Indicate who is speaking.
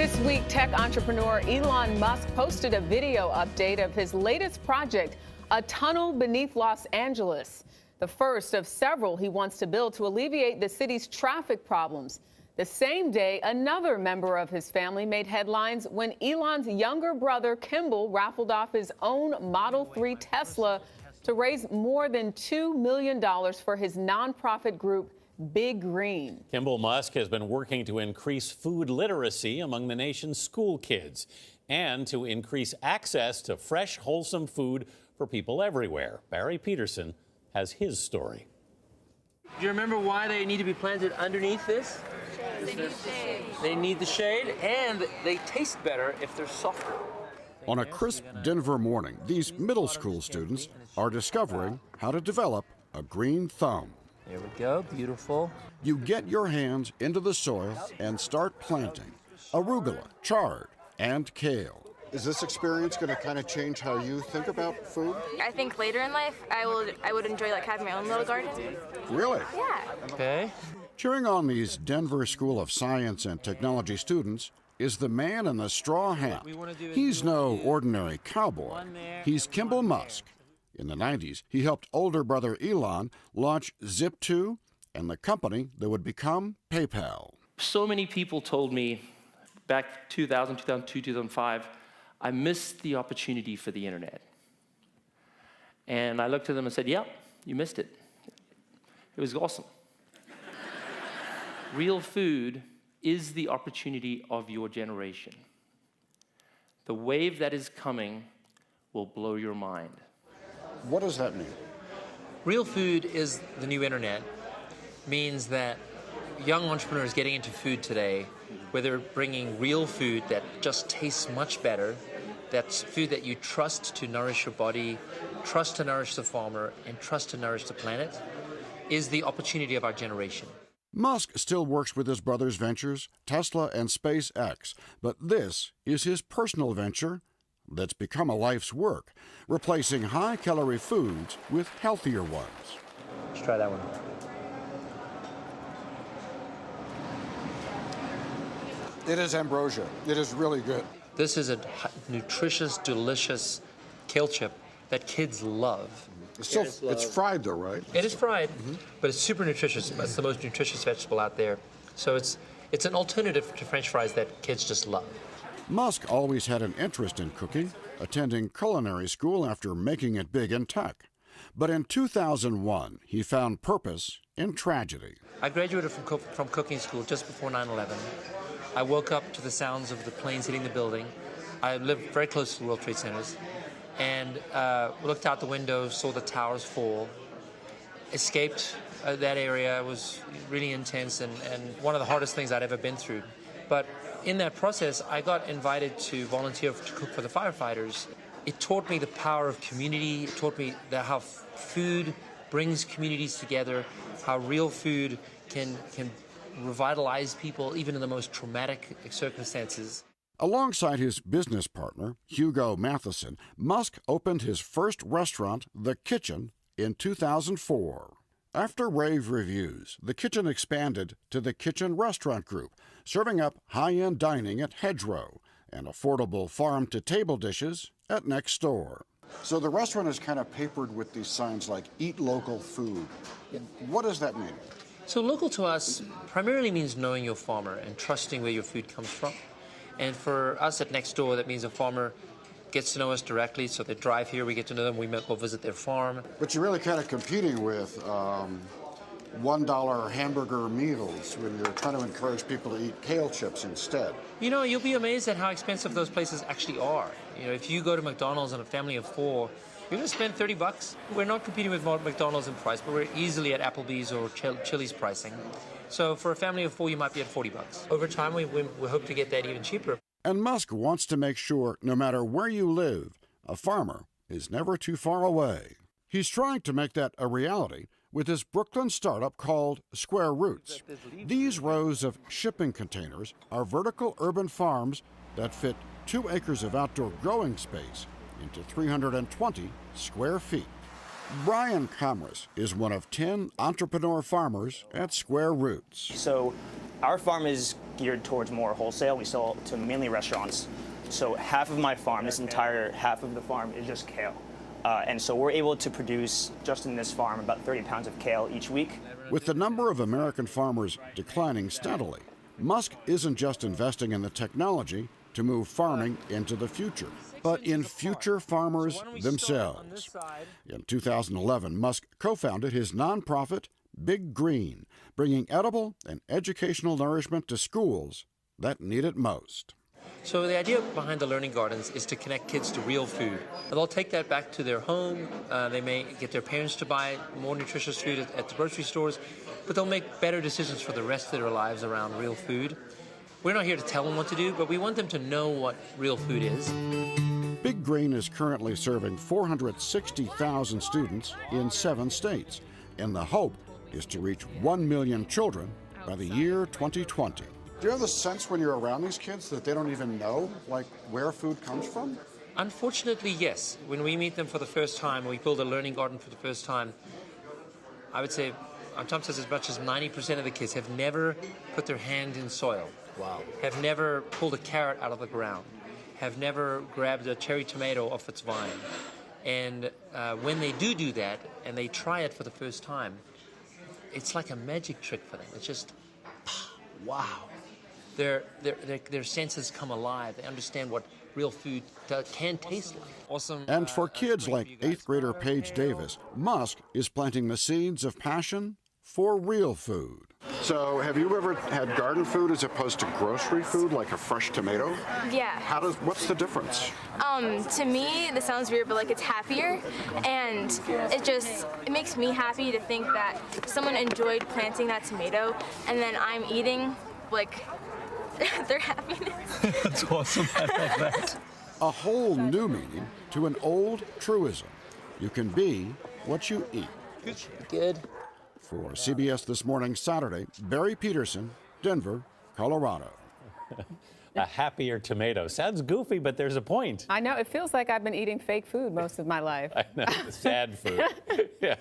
Speaker 1: This week, tech entrepreneur Elon Musk posted a video update of his latest project, a tunnel beneath Los Angeles, the first of several he wants to build to alleviate the city's traffic problems. The same day, another member of his family made headlines when Elon's younger brother, Kimbal, raffled off his own Model 3 Tesla to raise more than $2 million for his nonprofit group, Big Green.
Speaker 2: Kimbal Musk has been working to increase food literacy among the nation's school kids and to increase access to fresh, wholesome food for people everywhere. Barry Peterson has his story.
Speaker 3: Do you remember why they need to be planted underneath this?
Speaker 4: They need the shade.
Speaker 3: They need the shade, and they taste better if they're softer.
Speaker 5: On a crisp Denver morning, these middle school students are discovering how to develop a green thumb.
Speaker 3: There we go, beautiful.
Speaker 5: You get your hands into the soil and start planting arugula, chard, and kale.
Speaker 6: Is this experience going to kind of change how you think about food?
Speaker 4: I think later in life, I would enjoy like having my own little garden.
Speaker 6: Really?
Speaker 4: Yeah.
Speaker 3: Okay.
Speaker 5: Cheering on these Denver School of Science and Technology students is the man in the straw hat. He's no ordinary cowboy. He's Kimbal Musk. In the 90s, he helped older brother Elon launch Zip2 and the company that would become PayPal.
Speaker 3: So many people told me back 2000, 2002, 2005, I missed the opportunity for the internet. And I looked at them and said, yeah, you missed it. It was awesome. Real food is the opportunity of your generation. The wave that is coming will blow your mind.
Speaker 6: What does that mean?
Speaker 7: Real food is the new internet. Means that young entrepreneurs getting into food today, where they're bringing real food that just tastes much better, that's food that you trust to nourish your body, trust to nourish the farmer, and trust to nourish the planet, is the opportunity of our generation.
Speaker 5: Musk still works with his brother's ventures, Tesla and SpaceX, but this is his personal venture that's become a life's work, replacing high-calorie foods with healthier ones.
Speaker 7: Let's try that one.
Speaker 6: It is ambrosia. It is really good.
Speaker 7: This is a nutritious, delicious kale chip that kids love.
Speaker 6: It's fried though, right?
Speaker 7: It is fried, but it's super nutritious. It's the most nutritious vegetable out there. So it's an alternative to French fries that kids just love.
Speaker 5: Musk always had an interest in cooking, attending culinary school after making it big in tech. But in 2001, he found purpose in tragedy.
Speaker 7: I graduated from cooking school just before 9/11. I woke up to the sounds of the planes hitting the building. I lived very close to the World Trade Centers, and looked out the window, saw the towers fall, escaped that area. It was really intense and one of the hardest things I'd ever been through. But in that process, I got invited to volunteer to cook for the firefighters. It taught me the power of community. It taught me how food brings communities together, how real food can revitalize people even in the most traumatic circumstances.
Speaker 5: Alongside his business partner, Hugo Matheson, Musk opened his first restaurant, The Kitchen, in 2004. After rave reviews, The Kitchen expanded to the Kitchen Restaurant Group, serving up high-end dining at Hedgerow and affordable farm-to-table dishes at Next Door.
Speaker 6: So the restaurant is kind of papered with these signs like "Eat local food." What does that mean?
Speaker 7: So local to us primarily means knowing your farmer and trusting where your food comes from. And for us at Next Door, that means a farmer gets to know us directly, so they drive here, we get to know them, we might go visit their farm.
Speaker 6: But you're really kind of competing with $1 hamburger meals when you're trying to encourage people to eat kale chips instead.
Speaker 7: You know, you'll be amazed at how expensive those places actually are. You know, if you go to McDonald's and a family of 4, you're going to spend $30. We're not competing with McDonald's in price, but we're easily at Applebee's or Chili's pricing. So for a family of 4, you might be at $40. Over time, we hope to get that even cheaper.
Speaker 5: And Musk wants to make sure no matter where you live, a farmer is never too far away. He's trying to make that a reality with his Brooklyn startup called Square Roots. These rows of shipping containers are vertical urban farms that fit 2 acres of outdoor growing space into 320 square feet. Brian Commerce is one of 10 entrepreneur farmers at Square Roots.
Speaker 8: So our farm is geared towards more wholesale. We sell to mainly restaurants. So half of my farm, this entire half of the farm, is just kale. And so we're able to produce, just in this farm, about 30 pounds of kale each week.
Speaker 5: With the number of American farmers declining steadily, Musk isn't just investing in the technology to move farming into the future, but in future farmers themselves. In 2011, Musk co-founded his nonprofit, Big Green, bringing edible and educational nourishment to schools that need it most.
Speaker 7: So the idea behind the learning gardens is to connect kids to real food. They'll take that back to their home. They may get their parents to buy more nutritious food at the grocery stores, but they'll make better decisions for the rest of their lives around real food. We're not here to tell them what to do, but we want them to know what real food is.
Speaker 5: Big Green is currently serving 460,000 students in 7 states, and the hope is to reach 1 million children by the year 2020.
Speaker 6: Do you have the sense when you're around these kids that they don't even know, like, where food comes from?
Speaker 7: Unfortunately, yes. When we meet them for the first time, we build a learning garden for the first time, I would say sometimes as much as 90% of the kids have never put their hand in soil. Wow. Have never pulled a carrot out of the ground. Have never grabbed a cherry tomato off its vine. And when they do that, and they try it for the first time, it's like a magic trick for them. It's just, wow. Their senses come alive. They understand what real food can taste like.
Speaker 3: Awesome.
Speaker 5: And for kids like 8th grader Paige Davis, Musk is planting the seeds of passion for real food.
Speaker 6: So have you ever had garden food as opposed to grocery food, like a fresh tomato?
Speaker 4: Yeah.
Speaker 6: What's the difference?
Speaker 4: To me, this sounds weird, but like it's happier, and it makes me happy to think that someone enjoyed planting that tomato, and then I'm eating like their happiness.
Speaker 3: That's awesome. I love that.
Speaker 5: A whole new meaning to an old truism. You can be what you eat.
Speaker 3: Good.
Speaker 5: For CBS This Morning Saturday, Barry Peterson, Denver, Colorado.
Speaker 2: A happier tomato. Sounds goofy, but there's a point.
Speaker 1: I know. It feels like I've been eating fake food most of my life.
Speaker 2: I know. Sad food. Yeah.